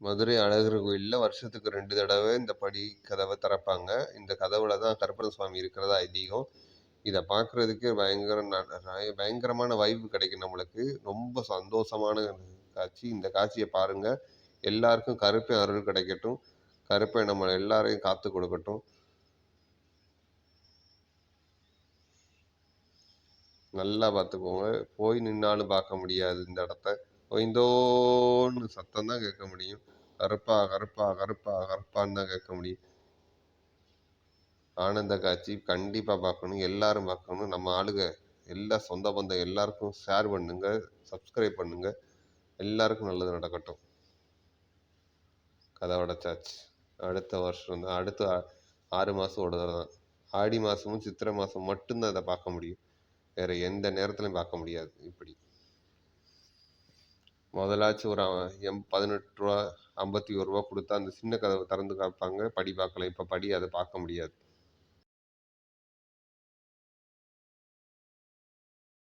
மதுரை அழகர் கோயில்ல வருஷத்துக்கு 2 தடவ இந்த படி கதவ திறப்பாங்க. இந்த கதவுல தான் கருப்பண்ண சுவாமி இருக்கிறதா ஐதீகம். இத பார்க்குறதுக்கே பயங்கரமான வைப் கிடைக்கும் நம்மளுக்கு. ரொம்ப சந்தோஷமான காட்சி. இந்த காட்சிய பாருங்க. எல்லாருக்கும் கருப்பன் அருள் கிடைக்கட்டும். கருப்பன் நம்ம எல்லாரையும் காத்துக் கொடுக்கட்டும். நல்லா பார்த்துக்கோங்க. போய் நின்னாலும் பார்க்க முடியாது இந்த இடத்த. கொய்ந்தோன்னு சத்தம் தான் கேட்க முடியும். கருப்பா, கருப்பா, கருப்பா, கருப்பான்னு தான் கேட்க முடியும். ஆனந்த காட்சி கண்டிப்பா பார்க்கணும். எல்லாரும் பார்க்கணும். நம்ம ஆளுக எல்லா சொந்த பந்தம் எல்லாருக்கும் ஷேர் பண்ணுங்க. சப்ஸ்கிரைப் பண்ணுங்க. எல்லாருக்கும் நல்லது நடக்கட்டும். கதவ அடைச்சாச்சு. அடுத்த வருஷம் தான். அடுத்த 6 மாசம் ஒரு தடவ தான். ஆடி மாசமும், சித்திரை மாசம் மட்டும் தான் இத பார்க்க முடியும். வேற எந்த நேரத்திலயும் பார்க்க முடியாது இப்படி. முதலாச்சும் ஒரு ரூ. 18 ரூ. 51 குடுத்தா அந்த சின்ன கதவ திறந்து காப்பாங்க. படி பார்க்கலாம். இப்ப படி அத பார்க்க முடியாது.